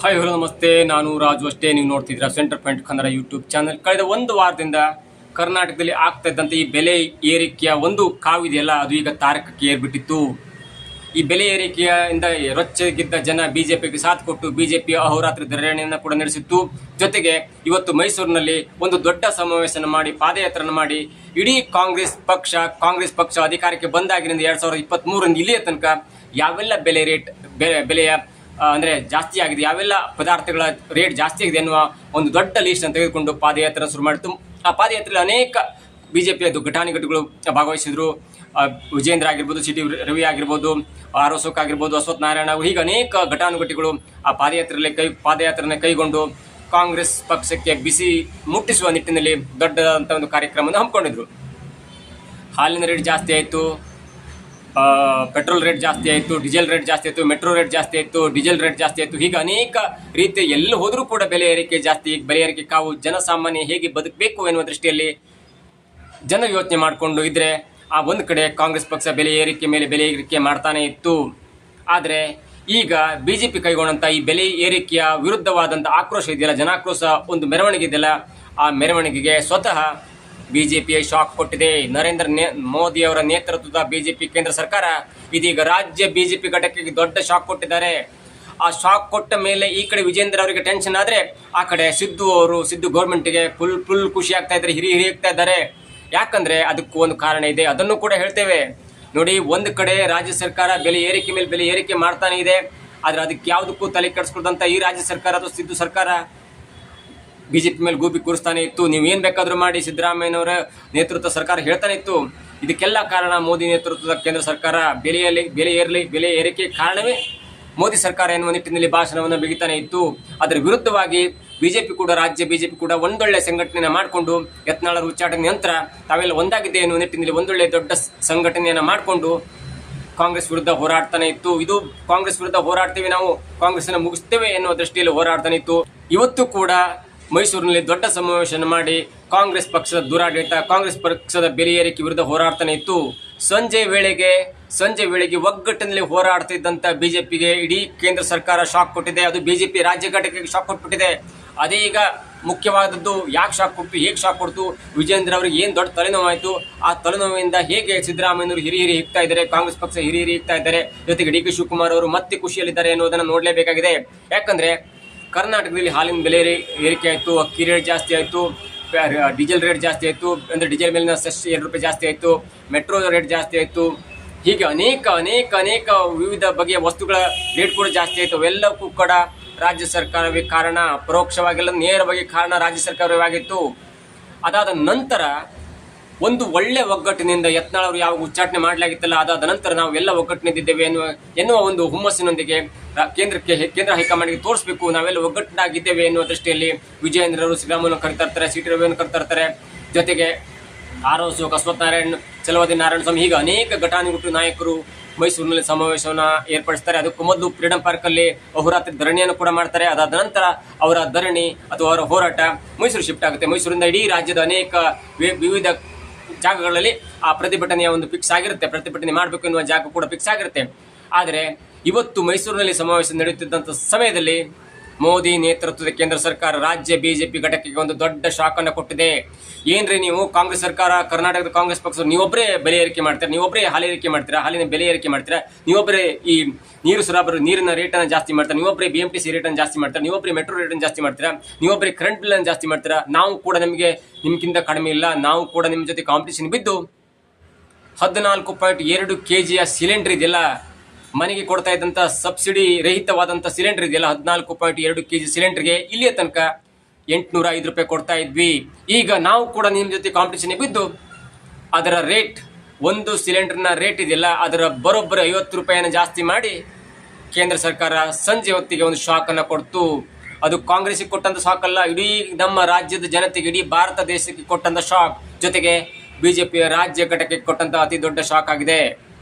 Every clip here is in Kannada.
ಹಾಯ್ ಹಲೋ ನಮಸ್ತೆ, ನಾನು ರಾಜು. ಅಷ್ಟೇ ನೀವು ನೋಡ್ತಿದ್ದೀರಾ centre point Kannada YouTube channel. ಕಳೆದ ಒಂದು ವಾರದಿಂದ ಕರ್ನಾಟಕದಲ್ಲಿ ಆಗ್ತಾ ಇದ್ದಂಥ ಈ ಬೆಲೆ ಏರಿಕೆಯ ಒಂದು ಕಾವಿದೆಯಲ್ಲ, ಅದು ಈಗ ತಾರಕಕ್ಕೆ ಏರ್ಬಿಟ್ಟಿತ್ತು. ಈ ಬೆಲೆ ಏರಿಕೆಯಿಂದ ರೊಚ್ಚಗಿದ್ದ ಜನ ಬಿಜೆಪಿಗೆ ಸಾಥ್ ಕೊಟ್ಟು ಬಿಜೆಪಿಯ ಅಹೋರಾತ್ರಿ ಧರಣಿಯನ್ನು ಕೂಡ ನಡೆಸಿತ್ತು. ಜೊತೆಗೆ ಇವತ್ತು ಮೈಸೂರಿನಲ್ಲಿ ಒಂದು ದೊಡ್ಡ ಸಮಾವೇಶನ ಮಾಡಿ ಪಾದಯಾತ್ರೆಯನ್ನು ಮಾಡಿ ಇಡೀ ಕಾಂಗ್ರೆಸ್ ಪಕ್ಷ ಅಧಿಕಾರಕ್ಕೆ ಬಂದಾಗಿನಿಂದ 2023ರಿಂದ ಇಲ್ಲಿಯ ತನಕ ಯಾವೆಲ್ಲ ಬೆಲೆಯ ಅಂದರೆ ಜಾಸ್ತಿ ಆಗಿದೆ, ಯಾವೆಲ್ಲ ಪದಾರ್ಥಗಳ ರೇಟ್ ಜಾಸ್ತಿ ಆಗಿದೆ ಅನ್ನುವ ಒಂದು ದೊಡ್ಡ ಲೀಸ್ಟನ್ನು ತೆಗೆದುಕೊಂಡು ಪಾದಯಾತ್ರೆ ಶುರು ಮಾಡಿತು. ಆ ಪಾದಯಾತ್ರೆಯಲ್ಲಿ ಅನೇಕ ಬಿಜೆಪಿಯ ಘಟಾನುಘಟಿಗಳು ಭಾಗವಹಿಸಿದರು. ವಿಜೇಂದ್ರ ಆಗಿರ್ಬೋದು, ಸಿ ಟಿ ರವಿ ಆಗಿರ್ಬೋದು, ಆರ್ ಅಶೋಕ್ ಆಗಿರ್ಬೋದು, ಅಶ್ವಥ್ ನಾರಾಯಣ ಅವರು, ಹೀಗೆ ಅನೇಕ ಘಟಾನುಘಟಿಗಳು ಆ ಪಾದಯಾತ್ರೆಯನ್ನು ಕೈಗೊಂಡು ಕಾಂಗ್ರೆಸ್ ಪಕ್ಷಕ್ಕೆ ಬಿಸಿ ಮುಟ್ಟಿಸುವ ನಿಟ್ಟಿನಲ್ಲಿ ದೊಡ್ಡದಂಥ ಒಂದು ಕಾರ್ಯಕ್ರಮವನ್ನು ಹಮ್ಮಿಕೊಂಡಿದ್ರು. ಹಾಲಿನ ರೇಟ್ ಜಾಸ್ತಿ ಆಯಿತು, ಪೆಟ್ರೋಲ್ ರೇಟ್ ಜಾಸ್ತಿ ಆಯಿತು, ಡೀಸೆಲ್ ರೇಟ್ ಜಾಸ್ತಿ ಆಯಿತು, ಮೆಟ್ರೋ ರೇಟ್ ಜಾಸ್ತಿ ಆಯಿತು, ಡೀಸೆಲ್ ರೇಟ್ ಜಾಸ್ತಿ ಆಯಿತು. ಹೀಗೆ ಅನೇಕ ರೀತಿಯ ಎಲ್ಲಿ ಹೋದರೂ ಕೂಡ ಬೆಲೆ ಏರಿಕೆ ಕಾವು ಜನಸಾಮಾನ್ಯ ಹೇಗೆ ಬದುಕಬೇಕು ಎನ್ನುವ ದೃಷ್ಟಿಯಲ್ಲಿ ಜನ ಯೋಚನೆ ಮಾಡಿಕೊಂಡು ಇದ್ದರೆ ಆ ಒಂದು ಕಡೆ ಕಾಂಗ್ರೆಸ್ ಪಕ್ಷ ಬೆಲೆ ಏರಿಕೆ ಮಾಡ್ತಾನೆ ಇತ್ತು. ಆದರೆ ಈಗ ಬಿಜೆಪಿ ಕೈಗೊಂಡಂಥ ಈ ಬೆಲೆ ಏರಿಕೆಯ ವಿರುದ್ಧವಾದಂಥ ಆಕ್ರೋಶ ಇದೆಯಲ್ಲ, ಜನಾಕ್ರೋಶ ಒಂದು ಮೆರವಣಿಗೆ ಇದೆಯಲ್ಲ, ಆ ಮೆರವಣಿಗೆಗೆ ಸ್ವತಃ ಬಿಜೆಪಿಯ ಶಾಕ್ ಕೊಟ್ಟಿದೆ. ನರೇಂದ್ರ ಮೋದಿ ಅವರ ನೇತೃತ್ವದ ಬಿಜೆಪಿ ಕೇಂದ್ರ ಸರ್ಕಾರ ಇದೀಗ ರಾಜ್ಯ ಬಿಜೆಪಿ ಘಟಕಕ್ಕೆ ದೊಡ್ಡ ಶಾಕ್ ಕೊಟ್ಟಿದ್ದಾರೆ. ಆ ಶಾಕ್ ಕೊಟ್ಟ ಮೇಲೆ ಈ ಕಡೆ ವಿಜೇಂದ್ರ ಅವರಿಗೆ ಟೆನ್ಷನ್ ಆದರೆ, ಆ ಕಡೆ ಸಿದ್ದು ಗೌರ್ಮೆಂಟ್ಗೆ ಫುಲ್ ಖುಷಿ ಆಗ್ತಾ ಇದ್ದಾರೆ, ಹಿರಿಯಾಗ್ತಾ ಇದ್ದಾರೆ. ಯಾಕಂದರೆ ಅದಕ್ಕೂ ಒಂದು ಕಾರಣ ಇದೆ, ಅದನ್ನು ಕೂಡ ಹೇಳ್ತೇವೆ ನೋಡಿ. ಒಂದು ಕಡೆ ರಾಜ್ಯ ಸರ್ಕಾರ ಬೆಲೆ ಏರಿಕೆ ಮಾಡ್ತಾನೆ ಇದೆ, ಆದರೆ ಅದಕ್ಕೆ ಯಾವುದಕ್ಕೂ ತಲೆ ಕೆಡಿಸ್ಕೊಳ್ದಂಥ ಈ ರಾಜ್ಯ ಸರ್ಕಾರ ಅಥವಾ ಸಿದ್ದು ಸರ್ಕಾರ ಬಿಜೆಪಿ ಮೇಲೆ ಗೂಬಿ ಕೂರಿಸ್ತಾನೆ ಇತ್ತು. ನೀವೇನು ಬೇಕಾದರೂ ಮಾಡಿ, ಸಿದ್ದರಾಮಯ್ಯನವರ ನೇತೃತ್ವ ಸರ್ಕಾರ ಹೇಳ್ತಾನೆ ಇತ್ತು. ಇದಕ್ಕೆಲ್ಲ ಕಾರಣ ಮೋದಿ ನೇತೃತ್ವದ ಕೇಂದ್ರ ಸರ್ಕಾರ. ಬೆಲೆ ಏರಿಕೆ ಕಾರಣವೇ ಮೋದಿ ಸರ್ಕಾರ ಎನ್ನುವ ನಿಟ್ಟಿನಲ್ಲಿ ಭಾಷಣವನ್ನು ಬಿಗಿತಾನೆ ಇತ್ತು. ಅದರ ವಿರುದ್ಧವಾಗಿ ರಾಜ್ಯ ಬಿಜೆಪಿ ಕೂಡ ಒಂದೊಳ್ಳೆ ಸಂಘಟನೆಯನ್ನು ಮಾಡಿಕೊಂಡು ಯತ್ನಾಳರ ಉಚ್ಚಾಟನೆ ನಂತರ ತಾವೆಲ್ಲ ಒಂದಾಗಿದೆ ಎನ್ನುವ ನಿಟ್ಟಿನಲ್ಲಿ ಒಂದೊಳ್ಳೆ ದೊಡ್ಡ ಸಂಘಟನೆಯನ್ನು ಮಾಡಿಕೊಂಡು ಕಾಂಗ್ರೆಸ್ ವಿರುದ್ಧ ಹೋರಾಡ್ತಾನೆ ಇತ್ತು. ಇದು ಕಾಂಗ್ರೆಸ್ ವಿರುದ್ಧ ಹೋರಾಡ್ತೇವೆ, ನಾವು ಕಾಂಗ್ರೆಸ್ನ ಮುಗಿಸ್ತೇವೆ ಎನ್ನುವ ದೃಷ್ಟಿಯಲ್ಲಿ ಹೋರಾಡ್ತಾನೆ ಇತ್ತು. ಇವತ್ತು ಕೂಡ ಮೈಸೂರಿನಲ್ಲಿ ದೊಡ್ಡ ಸಮಾವೇಶವನ್ನು ಮಾಡಿ ಕಾಂಗ್ರೆಸ್ ಪಕ್ಷದ ದುರಾಡಳಿತ, ಕಾಂಗ್ರೆಸ್ ಪಕ್ಷದ ಬೆಲೆ ಏರಿಕೆ ವಿರುದ್ಧ ಹೋರಾಡ್ತಾನೆ ಇತ್ತು. ಸಂಜೆ ವೇಳೆಗೆ ಒಗ್ಗಟ್ಟಿನಲ್ಲಿ ಹೋರಾಡ್ತಿದ್ದಂಥ ಬಿಜೆಪಿಗೆ ಇಡೀ ಕೇಂದ್ರ ಸರ್ಕಾರ ಶಾಕ್ ಕೊಟ್ಟಿದೆ. ಅದು ಬಿಜೆಪಿ ರಾಜ್ಯ ಘಟಕಕ್ಕೆ ಶಾಕ್ ಕೊಟ್ಬಿಟ್ಟಿದೆ. ಅದೇ ಈಗ ಮುಖ್ಯವಾದದ್ದು, ಯಾಕೆ ಶಾಕ್ ಕೊಡ್ತು, ಹೇಗೆ ಶಾಕ್ ಕೊಡ್ತು, ವಿಜೇಂದ್ರ ಅವರಿಗೆ ಏನು ದೊಡ್ಡ ತಲೆನೋವಾಯಿತು, ಆ ತಲೆನೋವಿಂದ ಹೇಗೆ ಸಿದ್ದರಾಮಯ್ಯನವರು ಹಿರಿ ಹಿಗ್ತಾ ಇದ್ದಾರೆ, ಕಾಂಗ್ರೆಸ್ ಪಕ್ಷ ಹಿರಿ ಹಿಗ್ತಾ ಇದ್ದಾರೆ, ಜೊತೆಗೆ ಡಿ ಕೆ ಶಿವಕುಮಾರ್ ಅವರು ಮತ್ತೆ ಖುಷಿಯಲ್ಲಿದ್ದಾರೆ ಅನ್ನೋದನ್ನು ನೋಡಲೇಬೇಕಾಗಿದೆ. ಯಾಕಂದರೆ ಕರ್ನಾಟಕದಲ್ಲಿ ಹಾಲಿನ ಬೆಲೆ ಏರಿಕೆ ಆಯಿತು, ಅಕ್ಕಿ ರೇಟ್ ಜಾಸ್ತಿ ಆಯಿತು, ಡೀಸೆಲ್ ರೇಟ್ ಜಾಸ್ತಿ ಆಯಿತು, ಅಂದರೆ ಡೀಸೆಲ್ ಮೇಲಿನ ಸೆಸ್ 2 ರೂಪಾಯಿ ಜಾಸ್ತಿ ಆಯಿತು, ಮೆಟ್ರೋ ರೇಟ್ ಜಾಸ್ತಿ ಆಯಿತು. ಹೀಗೆ ಅನೇಕ ವಿವಿಧ ಬಗೆಯ ವಸ್ತುಗಳ ರೇಟ್ ಕೂಡ ಜಾಸ್ತಿ ಆಯಿತು. ಅವೆಲ್ಲಕ್ಕೂ ಕೂಡ ರಾಜ್ಯ ಸರ್ಕಾರವೇ ಕಾರಣ, ಪರೋಕ್ಷವಾಗಿಲ್ಲ ನೇರವಾಗಿ ಕಾರಣ ರಾಜ್ಯ ಸರ್ಕಾರವೇ ಆಗಿತ್ತು. ಅದಾದ ನಂತರ ಒಂದು ಒಳ್ಳೆ ಒಗ್ಗಟ್ಟಿನಿಂದ ಯತ್ನಾಳ್ ಅವರು ಯಾವಾಗ ಉಚ್ಚಾಟನೆ ಮಾಡಲಾಗಿತ್ತಲ್ಲ, ಅದಾದ ನಂತರ ನಾವು ಎಲ್ಲ ಒಗ್ಗಟ್ಟಿನಿದ್ದೇವೆ ಎನ್ನುವ ಒಂದು ಹುಮ್ಮಸ್ಸಿನೊಂದಿಗೆ ಕೇಂದ್ರ ಹೈಕಮಾಂಡ್ಗೆ ತೋರಿಸಬೇಕು, ನಾವೆಲ್ಲ ಒಗ್ಗಟ್ಟಿನಾಗಿದ್ದೇವೆ ಎನ್ನುವ ದೃಷ್ಟಿಯಲ್ಲಿ ವಿಜಯೇಂದ್ರರು ಸಿದ್ದರಾಮಯ್ಯನ ಕರಿತಾ ಇರ್ತಾರೆ, ಸಿ ಟಿ ರವಿಯನ್ನು ಕರಿತಾ ಇರ್ತಾರೆ. ಜೊತೆಗೆ ಆರ್ ಅಶೋಕ್, ಅಶ್ವಥ್ ನಾರಾಯಣ್, ಚಲವಾದಿ ನಾರಾಯಣ ಸ್ವಾಮಿ, ಹೀಗೆ ಅನೇಕ ಘಟಾನುಘಟಿ ನಾಯಕರು ಮೈಸೂರಿನಲ್ಲಿ ಸಮಾವೇಶವನ್ನು ಏರ್ಪಡಿಸ್ತಾರೆ. ಅದಕ್ಕೂ ಮೊದಲು ಫ್ರೀಡಂ ಪಾರ್ಕಲ್ಲಿ ಅಹೋರಾತ್ರಿ ಧರಣಿಯನ್ನು ಕೂಡ ಮಾಡ್ತಾರೆ. ಅದಾದ ನಂತರ ಅವರ ಧರಣಿ ಅಥವಾ ಅವರ ಹೋರಾಟ ಮೈಸೂರು ಶಿಫ್ಟ್ ಆಗುತ್ತೆ. ಮೈಸೂರಿಂದ ಇಡೀ ರಾಜ್ಯದ ಅನೇಕ ವಿವಿಧ ಜಾಗಗಳಲ್ಲಿ ಆ ಪ್ರತಿಭಟನೆಯ ಒಂದು ಫಿಕ್ಸ್ ಆಗಿರುತ್ತೆ, ಪ್ರತಿಭಟನೆ ಮಾಡಬೇಕು ಎನ್ನುವ ಜಾಗ ಕೂಡ ಫಿಕ್ಸ್ ಆಗಿರುತ್ತೆ. ಆದರೆ ಇವತ್ತು ಮೈಸೂರಿನಲ್ಲಿ ಸಮಾವೇಶ ನಡೆಯುತ್ತಿದ್ದಂಥ ಸಮಯದಲ್ಲಿ ಮೋದಿ ನೇತೃತ್ವದ ಕೇಂದ್ರ ಸರ್ಕಾರ ರಾಜ್ಯ ಬಿಜೆಪಿ ಘಟಕಕ್ಕೆ ಒಂದು ದೊಡ್ಡ ಶಾಕನ್ನು ಕೊಟ್ಟಿದೆ. ಏನ್ರಿ ನೀವು ಕಾಂಗ್ರೆಸ್ ಸರ್ಕಾರ, ಕರ್ನಾಟಕದ ಕಾಂಗ್ರೆಸ್ ಪಕ್ಷ, ನೀವೊಬ್ಬರೇ ಬೆಲೆ ಏರಿಕೆ ಮಾಡ್ತೀರಾ, ನೀವೊಬ್ಬರೇ ಹಾಲಿನ ಬೆಲೆ ಏರಿಕೆ ಮಾಡ್ತೀರಾ, ನೀವೊಬ್ಬರೇ ಈ ನೀರಿನ ರೇಟನ್ನು ಜಾಸ್ತಿ ಮಾಡ್ತಾರೆ, ನೀವೊಬ್ಬರೇ BMTC ರೇಟನ್ನು ಜಾಸ್ತಿ ಮಾಡ್ತಾರೆ, ನೀವೊಬ್ಬರೇ ಮೆಟ್ರೋ ರೇಟನ್ನು ಜಾಸ್ತಿ ಮಾಡ್ತೀರಾ, ನೀವೊಬ್ಬರೇ ಕರೆಂಟ್ ಬಿಲ್ಲನ್ನು ಜಾಸ್ತಿ ಮಾಡ್ತೀರಾ. ನಾವು ಕೂಡ ನಿಮ್ಗಿಂತ ಕಡಿಮೆ ಇಲ್ಲ, ನಾವು ಕೂಡ ನಿಮ್ಮ ಜೊತೆ ಕಾಂಪಿಟೇಷನ್ ಬಿದ್ದು 14.2 kg ಸಿಲಿಂಡರ್ ಇದೆಯಲ್ಲ, ಮನೆಗೆ ಕೊಡ್ತಾ ಇದ್ದಂಥ ಸಬ್ಸಿಡಿ ರಹಿತವಾದಂಥ ಸಿಲಿಂಡರ್ ಇದೆಯಲ್ಲ, 14.2 kg ಸಿಲಿಂಡರ್ಗೆ ಇಲ್ಲಿಯ ತನಕ 805 ರೂಪಾಯಿ ಕೊಡ್ತಾ ಇದ್ವಿ. ಈಗ ನಾವು ಕೂಡ ನಿಮ್ಮ ಜೊತೆ ಕಾಂಪಿಟೇಷನ್ ಬಿದ್ದು ಅದರ ರೇಟ್, ಒಂದು ಸಿಲಿಂಡರ್ನ ರೇಟ್ ಇದೆಯಲ್ಲ, ಅದರ ಬರೋಬ್ಬರಿ 50 ರೂಪಾಯಿಯನ್ನು ಜಾಸ್ತಿ ಮಾಡಿ ಕೇಂದ್ರ ಸರ್ಕಾರ ಸಂಜೆ ಹೊತ್ತಿಗೆ ಒಂದು ಶಾಕನ್ನು ಕೊಡ್ತು. ಅದು ಕಾಂಗ್ರೆಸ್ಗೆ ಕೊಟ್ಟಂಥ ಶಾಕ್ ಅಲ್ಲ, ಇಡೀ ನಮ್ಮ ರಾಜ್ಯದ ಜನತೆಗೆ, ಇಡೀ ಭಾರತ ದೇಶಕ್ಕೆ ಕೊಟ್ಟಂಥ ಶಾಕ್, ಜೊತೆಗೆ ಬಿಜೆಪಿಯ ರಾಜ್ಯ ಘಟಕಕ್ಕೆ ಕೊಟ್ಟಂಥ ಅತಿ ದೊಡ್ಡ ಶಾಕ್ ಆಗಿದೆ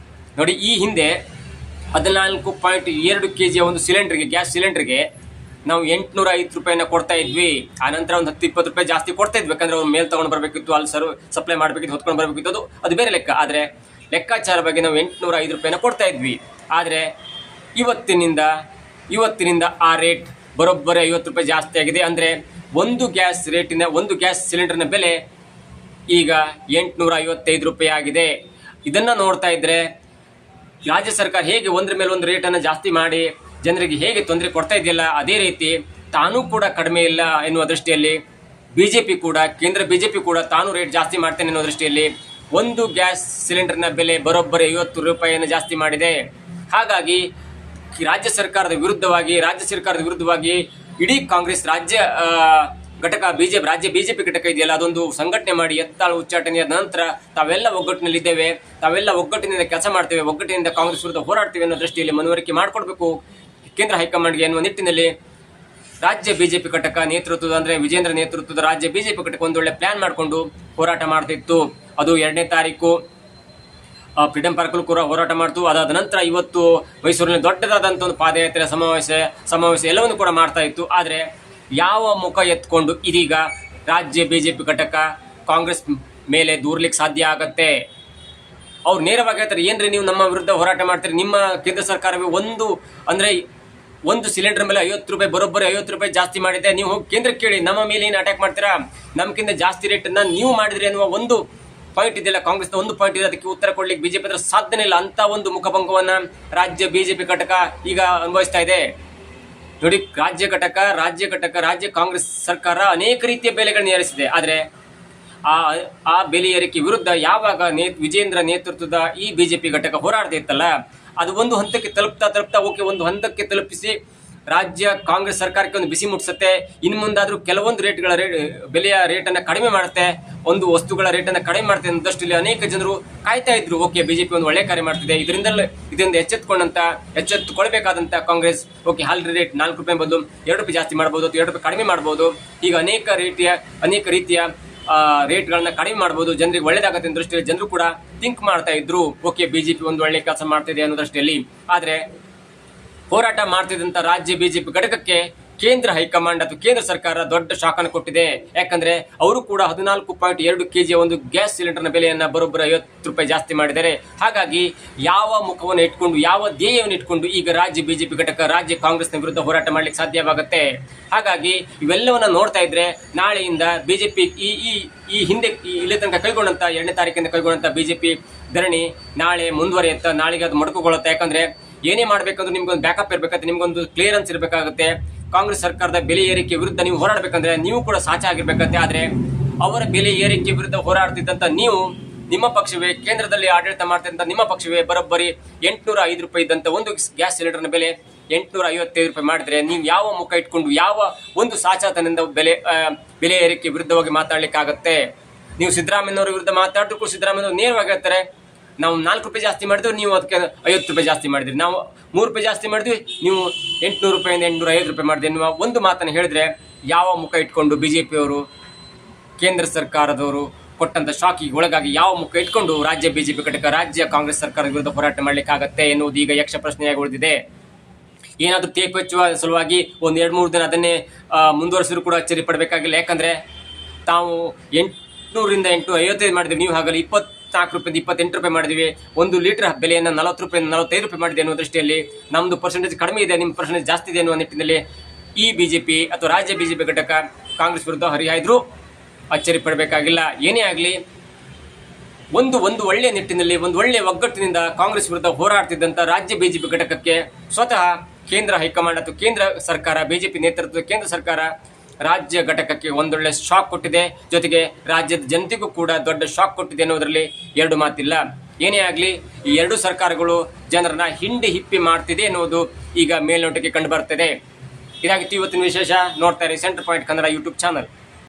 ನೋಡಿ. ಈ ಹಿಂದೆ 14.2 kg ಒಂದು ಗ್ಯಾಸ್ ಸಿಲಿಂಡರ್ಗೆ ನಾವು 805 ರೂಪಾಯಿನ ಕೊಡ್ತಾ ಇದ್ವಿ. ಆನಂತರ ಒಂದು 10-20 ರೂಪಾಯಿ ಜಾಸ್ತಿ ಕೊಡ್ತಾ ಇದ್ವಿ, ಯಾಕಂದರೆ ಅವ್ರು ಮೇಲ್ ತೊಗೊಂಡು ಬರಬೇಕಿತ್ತು, ಅಲ್ಲಿ ಸಪ್ಲೈ ಮಾಡಬೇಕಿತ್ತು, ಹೊತ್ಕೊಂಡು ಬರಬೇಕಿತ್ತು, ಅದು ಬೇರೆ ಲೆಕ್ಕ. ಆದರೆ ಲೆಕ್ಕಾಚಾರ ಬಗ್ಗೆ ನಾವು 805 ರೂಪಾಯಿನ ಕೊಡ್ತಾ ಇದ್ವಿ. ಆದರೆ ಇವತ್ತಿನಿಂದ ಆ ರೇಟ್ ಬರೋಬ್ಬರಿ 50 ರೂಪಾಯಿ ಜಾಸ್ತಿ ಆಗಿದೆ. ಅಂದರೆ ಒಂದು ಗ್ಯಾಸ್ ಸಿಲಿಂಡರ್ನ ಬೆಲೆ ಈಗ 855 ರೂಪಾಯಿ ಆಗಿದೆ. ಇದನ್ನು ನೋಡ್ತಾ ಇದ್ದರೆ ರಾಜ್ಯ ಸರ್ಕಾರ ಹೇಗೆ ಒಂದ್ರ ಮೇಲೆ ಒಂದು ರೇಟನ್ನು ಜಾಸ್ತಿ ಮಾಡಿ ಜನರಿಗೆ ಹೇಗೆ ತೊಂದರೆ ಕೊಡ್ತಾ ಇದೆಯಲ್ಲ, ಅದೇ ರೀತಿ ತಾನೂ ಕೂಡ ಕಡಿಮೆ ಇಲ್ಲ ಎನ್ನುವ ದೃಷ್ಟಿಯಲ್ಲಿ ಕೇಂದ್ರ ಬಿಜೆಪಿ ಕೂಡ ತಾನು ರೇಟ್ ಜಾಸ್ತಿ ಮಾಡ್ತೇನೆ ಎನ್ನುವ ದೃಷ್ಟಿಯಲ್ಲಿ ಒಂದು ಗ್ಯಾಸ್ ಸಿಲಿಂಡರ್ನ ಬೆಲೆ ಬರೋಬ್ಬರಿ 50 ರೂಪಾಯಿಯನ್ನು ಜಾಸ್ತಿ ಮಾಡಿದೆ. ಹಾಗಾಗಿ ರಾಜ್ಯ ಸರ್ಕಾರದ ವಿರುದ್ಧವಾಗಿ ಇಡೀ ಕಾಂಗ್ರೆಸ್ ರಾಜ್ಯ ಬಿಜೆಪಿ ಘಟಕ ಇದೆಯಲ್ಲ, ಅದೊಂದು ಸಂಘಟನೆ ಮಾಡಿ ಎತ್ತಾಳು ಉಚ್ಚಾಟನೆಯ ನಂತರ ತಾವೆಲ್ಲ ಒಗ್ಗಟ್ಟಿನಲ್ಲಿದ್ದೇವೆ, ತಾವೆಲ್ಲ ಒಗ್ಗಟ್ಟಿನಿಂದ ಕೆಲಸ ಮಾಡ್ತೇವೆ, ಒಗ್ಗಟ್ಟಿನಿಂದ ಕಾಂಗ್ರೆಸ್ ವಿರುದ್ಧ ಹೋರಾಡ್ತೇವೆ ಅನ್ನೋ ದೃಷ್ಟಿಯಲ್ಲಿ ಮನವರಿಕೆ ಮಾಡಿಕೊಡ್ಬೇಕು ಕೇಂದ್ರ ಹೈಕಮಾಂಡ್ಗೆ ಎನ್ನುವ ನಿಟ್ಟಿನಲ್ಲಿ ರಾಜ್ಯ ಬಿಜೆಪಿ ಘಟಕ ನೇತೃತ್ವದ, ಅಂದರೆ ವಿಜೇಂದ್ರ ನೇತೃತ್ವದ ರಾಜ್ಯ ಬಿಜೆಪಿ ಘಟಕ ಒಂದೊಳ್ಳೆ ಪ್ಲಾನ್ ಮಾಡಿಕೊಂಡು ಹೋರಾಟ ಮಾಡ್ತಿತ್ತು. ಅದು 2ನೇ ತಾರೀಕು ಫ್ರೀಡಂ ಪಾರ್ಕಲ್ಲೂ ಕೂಡ ಹೋರಾಟ ಮಾಡ್ತು. ಅದಾದ ನಂತರ ಇವತ್ತು ಮೈಸೂರಿನಲ್ಲಿ ದೊಡ್ಡದಾದಂಥ ಒಂದು ಪಾದಯಾತ್ರೆ ಸಮಾವೇಶ ಎಲ್ಲವನ್ನು ಕೂಡ ಮಾಡ್ತಾ ಇತ್ತು. ಆದರೆ ಯಾವ ಮುಖ ಎತ್ಕೊಂಡು ಇದೀಗ ರಾಜ್ಯ ಬಿಜೆಪಿ ಘಟಕ ಕಾಂಗ್ರೆಸ್ ಮೇಲೆ ದೂರ್ಲಿಕ್ಕೆ ಸಾಧ್ಯ ಆಗತ್ತೆ? ಅವ್ರು ನೇರವಾಗಿ ಹೇಳ್ತಾರೆ, ಏನ್ರಿ ನೀವು ನಮ್ಮ ವಿರುದ್ಧ ಹೋರಾಟ ಮಾಡ್ತೀರಿ, ನಿಮ್ಮ ಕೇಂದ್ರ ಸರ್ಕಾರವೇ ಒಂದು ಸಿಲಿಂಡರ್ ಮೇಲೆ 50 ರೂಪಾಯಿ ಬರೋಬ್ಬರಿ 50 ರೂಪಾಯಿ ಜಾಸ್ತಿ ಮಾಡಿದೆ, ನೀವು ಹೋಗಿ ಕೇಂದ್ರಕ್ಕೆ ಕೇಳಿ, ನಮ್ಮ ಮೇಲೆ ಏನು ಅಟ್ಯಾಕ್ ಮಾಡ್ತೀರಾ, ನಮ್ಗಿಂತ ಜಾಸ್ತಿ ರೇಟನ್ನು ನೀವು ಮಾಡಿದ್ರಿ ಅನ್ನುವ ಒಂದು ಪಾಯಿಂಟ್ ಇದೆಯಲ್ಲ, ಕಾಂಗ್ರೆಸ್ನ ಒಂದು ಪಾಯಿಂಟ್ ಇದೆ, ಅದಕ್ಕೆ ಉತ್ತರ ಕೊಡ್ಲಿಕ್ಕೆ ಬಿಜೆಪಿ ಹತ್ರ ಸಾಧ್ಯನೇ ಇಲ್ಲ. ಅಂತ ಒಂದು ಮುಖಭಂಗವನ್ನ ರಾಜ್ಯ ಬಿಜೆಪಿ ಘಟಕ ಈಗ ಅನುಭವಿಸ್ತಾ ಇದೆ. ನೋಡಿ, ರಾಜ್ಯ ಕಾಂಗ್ರೆಸ್ ಸರ್ಕಾರ ಅನೇಕ ರೀತಿಯ ಬೆಲೆಗಳನ್ನು ಏರಿಸಿದೆ. ಆದರೆ ಆ ಬೆಲೆ ಏರಿಕೆ ವಿರುದ್ಧ ಯಾವಾಗ ವಿಜೇಂದ್ರ ನೇತೃತ್ವದ ಈ ಬಿಜೆಪಿ ಘಟಕ ಹೋರಾಡ್ತಾ ಇತ್ತಲ್ಲ, ಅದು ಒಂದು ಹಂತಕ್ಕೆ ತಲುಪ್ತಾ ಓಕೆ, ಒಂದು ಹಂತಕ್ಕೆ ತಲುಪಿಸಿ ರಾಜ್ಯ ಕಾಂಗ್ರೆಸ್ ಸರ್ಕಾರಕ್ಕೆ ಒಂದು ಬಿಸಿ ಮುಟ್ಟಿಸುತ್ತೆ. ಇನ್ನು ಮುಂದಾದರೂ ಕೆಲವೊಂದು ಬೆಲೆಯ ರೇಟನ್ನು ಕಡಿಮೆ ಮಾಡುತ್ತೆ, ಒಂದು ವಸ್ತುಗಳ ರೇಟನ್ನು ಕಡಿಮೆ ಮಾಡುತ್ತೆ ಅನ್ನೋದಷ್ಟರಲ್ಲಿ ಅನೇಕ ಜನರು ಕಾಯ್ತಾ ಇದ್ರು. ಓಕೆ, ಬಿಜೆಪಿ ಒಂದು ಒಳ್ಳೆ ಕಾರ್ಯ ಮಾಡ್ತಿದೆ, ಇದರಿಂದ ಎಚ್ಚೆತ್ತುಕೊಳ್ಬೇಕಾದಂಥ ಕಾಂಗ್ರೆಸ್ ಓಕೆ, ಹಾಲ್ ರೇಟ್ 4 ರೂಪಾಯಿ ಬದಲು 2 ರೂಪಾಯಿ ಜಾಸ್ತಿ ಮಾಡ್ಬೋದು, 2 ರೂಪಾಯಿ ಕಡಿಮೆ ಮಾಡ್ಬೋದು, ಈಗ ಅನೇಕ ರೀತಿಯ ರೇಟ್ಗಳನ್ನ ಕಡಿಮೆ ಮಾಡ್ಬೋದು, ಜನರಿಗೆ ಒಳ್ಳೇದಾಗತ್ತೆ ಅನ್ನೋ ದೃಷ್ಟಿಯಲ್ಲಿ ಜನರು ಕೂಡ ಥಿಂಕ್ ಮಾಡ್ತಾ ಇದ್ರು. ಓಕೆ, ಬಿಜೆಪಿ ಒಂದು ಒಳ್ಳೆ ಕೆಲಸ ಮಾಡ್ತಿದೆ ಅನ್ನೋ ದೃಷ್ಟಿಯಲ್ಲಿ. ಆದರೆ ಹೋರಾಟ ಮಾಡ್ತಿದ್ದಂಥ ರಾಜ್ಯ ಬಿಜೆಪಿ ಘಟಕಕ್ಕೆ ಕೇಂದ್ರ ಹೈಕಮಾಂಡ್ ಅಥವಾ ಕೇಂದ್ರ ಸರ್ಕಾರ ದೊಡ್ಡ ಶಾಕನ್ನು ಕೊಟ್ಟಿದೆ. ಯಾಕಂದ್ರೆ ಅವರು ಕೂಡ 14.2 kg ಒಂದು ಗ್ಯಾಸ್ ಸಿಲಿಂಡರ್ನ ಬೆಲೆಯನ್ನು ಬರೋಬ್ಬರಿ 50 ರೂಪಾಯಿ ಜಾಸ್ತಿ ಮಾಡಿದ್ದಾರೆ. ಹಾಗಾಗಿ ಯಾವ ಮುಖವನ್ನು ಇಟ್ಕೊಂಡು, ಯಾವ ಧ್ಯೇಯವನ್ನು ಇಟ್ಕೊಂಡು ಈಗ ರಾಜ್ಯ ಬಿಜೆಪಿ ಘಟಕ ರಾಜ್ಯ ಕಾಂಗ್ರೆಸ್ನ ವಿರುದ್ಧ ಹೋರಾಟ ಮಾಡ್ಲಿಕ್ಕೆ ಸಾಧ್ಯವಾಗುತ್ತೆ. ಹಾಗಾಗಿ ಇವೆಲ್ಲವನ್ನ ನೋಡ್ತಾ ಇದ್ರೆ ನಾಳೆಯಿಂದ ಬಿಜೆಪಿ ಇಲ್ಲಿ ತನಕ ಕೈಗೊಂಡಂತ 2ನೇ ತಾರೀಕಿಂದ ಕೈಗೊಂಡಂತ ಬಿಜೆಪಿ ಧರಣಿ ನಾಳೆ ಮುಂದುವರಿಯುತ್ತೆ. ನಾಳೆಗೆ ಅದು ಮೊಟಕುಗೊಳ್ಳುತ್ತೆ. ಯಾಕಂದ್ರೆ ಏನೇ ಮಾಡಬೇಕಂದ್ರೆ ನಿಮ್ಗೊಂದು ಬ್ಯಾಕಪ್ ಇರಬೇಕಾಗುತ್ತೆ, ನಿಮ್ಗೊಂದು ಕ್ಲಿಯರೆನ್ಸ್ ಇರಬೇಕಾಗುತ್ತೆ. ಕಾಂಗ್ರೆಸ್ ಸರ್ಕಾರದ ಬೆಲೆ ಏರಿಕೆ ವಿರುದ್ಧ ನೀವು ಹೋರಾಡಬೇಕಂದ್ರೆ ನೀವು ಕೂಡ ಸಾಚ ಆಗಿರ್ಬೇಕಂತೆ. ಆದರೆ ಅವರ ಬೆಲೆ ಏರಿಕೆ ವಿರುದ್ಧ ಹೋರಾಡ್ತಿದ್ದಂಥ ನಿಮ್ಮ ಪಕ್ಷವೇ, ಕೇಂದ್ರದಲ್ಲಿ ಆಡಳಿತ ಮಾಡ್ತಿದ್ದಂಥ ನಿಮ್ಮ ಪಕ್ಷವೇ ಬರೋಬ್ಬರಿ 805 ರೂಪಾಯಿ ಇದ್ದಂಥ ಒಂದು ಗ್ಯಾಸ್ ಸಿಲಿಂಡರ್ನ ಬೆಲೆ 855 ರೂಪಾಯಿ ಮಾಡಿದ್ರೆ ನೀವು ಯಾವ ಮುಖ ಇಟ್ಕೊಂಡು, ಯಾವ ಒಂದು ಸಾಚಾತನದಿಂದ ಬೆಲೆ ಏರಿಕೆ ವಿರುದ್ಧವಾಗಿ ಮಾತಾಡ್ಲಿಕ್ಕಾಗತ್ತೆ? ನೀವು ಸಿದ್ದರಾಮಯ್ಯನವರ ವಿರುದ್ಧ ಮಾತಾಡಿದ್ರು ಸಿದ್ದರಾಮಯ್ಯನವರು ನೇರವಾಗಿ ಹೇಳ್ತಾರೆ, ನಾವು 4 ರೂಪಾಯಿ ಜಾಸ್ತಿ ಮಾಡಿದ್ವಿ, ನೀವು ಅದಕ್ಕೆ 50 ರೂಪಾಯಿ ಜಾಸ್ತಿ ಮಾಡಿದ್ರಿ, ನಾವು 3 ರೂಪಾಯಿ ಜಾಸ್ತಿ ಮಾಡಿದ್ವಿ, ನೀವು 800 ರೂಪಾಯಿಂದ 805 ರೂಪಾಯಿ ಮಾಡಿದ್ರಿ ಎನ್ನುವ ಒಂದು ಮಾತನ್ನು ಹೇಳಿದ್ರೆ ಯಾವ ಮುಖ ಇಟ್ಕೊಂಡು ಬಿಜೆಪಿಯವರು, ಕೇಂದ್ರ ಸರ್ಕಾರದವರು ಕೊಟ್ಟಂತ ಶಾಕಿಗೆ ಒಳಗಾಗಿ ಯಾವ ಮುಖ ಇಟ್ಕೊಂಡು ರಾಜ್ಯ ಬಿಜೆಪಿ ಘಟಕ ರಾಜ್ಯ ಕಾಂಗ್ರೆಸ್ ಸರ್ಕಾರದ ವಿರುದ್ಧ ಹೋರಾಟ ಮಾಡ್ಲಿಕ್ಕಾಗತ್ತೆ ಎನ್ನುವುದು ಈಗ ಯಕ್ಷ ಪ್ರಶ್ನೆಯಾಗಿ ಉಳಿದಿದೆ. ಏನಾದರೂ ತೇಪು ಹಚ್ಚುವ ಸಲುವಾಗಿ 1-2-3 ದಿನ ಅದನ್ನೇ ಮುಂದುವರಿಸಿದ್ರು ಕೂಡ ಅಚ್ಚರಿ ಪಡಬೇಕಾಗಿಲ್ಲ. ಯಾಕಂದ್ರೆ ತಾವು 800ರಿಂದ 855 ಮಾಡಿದ್ವಿ, ನೀವು ಹಾಗಲ್ಲ 24 ರೂಪಾಯಿಂದ 28 ರೂಪಾಯಿ ಮಾಡಿದ್ವಿ, 1 ಲೀಟರ್ ಬೆಲೆಯನ್ನು 40 ರೂಪಾಯಿಂದ 45 ರೂಪಾಯಿ ಮಾಡಿದೆ ಅನ್ನೋ ದೃಷ್ಟಿಯಲ್ಲಿ ನಮ್ಮದು ಪರ್ಸೆಂಟೇಜ್ ಕಡಿಮೆ ಇದೆ, ನಿಮ್ಮ ಪರ್ಸೆಂಟೇಜ್ ಜಾಸ್ತಿ ಇದೆ ಅನ್ನುವ ನಿಟ್ಟಿನಲ್ಲಿ ಈ ಬಿಜೆಪಿ ಅಥವಾ ರಾಜ್ಯ ಬಿಜೆಪಿ ಘಟಕ ಕಾಂಗ್ರೆಸ್ ವಿರುದ್ಧ ಹರಿಹಾಯ್ದ್ರು. ಅಚ್ಚರಿ ಪಡಬೇಕಾಗಿಲ್ಲ. ಏನೇ ಆಗಲಿ, ಒಂದು ಒಳ್ಳೆಯ ನಿಟ್ಟಿನಲ್ಲಿ, ಒಂದು ಒಳ್ಳೆಯ ಒಗ್ಗಟ್ಟಿನಿಂದ ಕಾಂಗ್ರೆಸ್ ವಿರುದ್ಧ ಹೋರಾಡ್ತಿದ್ದಂಥ ರಾಜ್ಯ ಬಿಜೆಪಿ ಘಟಕಕ್ಕೆ ಸ್ವತಃ ಕೇಂದ್ರ ಹೈಕಮಾಂಡ್ ಅಥವಾ ಕೇಂದ್ರ ಸರ್ಕಾರ, ಬಿಜೆಪಿ ನೇತೃತ್ವದ ಕೇಂದ್ರ ಸರ್ಕಾರ ರಾಜ್ಯ ಘಟಕಕ್ಕೆ ಒಂದೊಳ್ಳೆ ಶಾಕ್ ಕೊಟ್ಟಿದೆ. ಜೊತೆಗೆ ರಾಜ್ಯದ ಜನತೆಗೂ ಕೂಡ ದೊಡ್ಡ ಶಾಕ್ ಕೊಟ್ಟಿದೆ ಅನ್ನೋದರಲ್ಲಿ 2 ಮಾತಿಲ್ಲ. ಏನೇ ಆಗಲಿ, ಈ 2 ಸರ್ಕಾರಗಳು ಜನರನ್ನ ಹಿಪ್ಪಿ ಮಾಡ್ತಿದೆ ಎನ್ನುವುದು ಈಗ ಮೇಲ್ನೋಟಕ್ಕೆ ಕಂಡು ಬರ್ತದೆ. ಇದಾಗಿತ್ತು ಇವತ್ತಿನ ವಿಶೇಷ. ನೋಡ್ತಾ ಇರಿ centre point Kannada YouTube channel.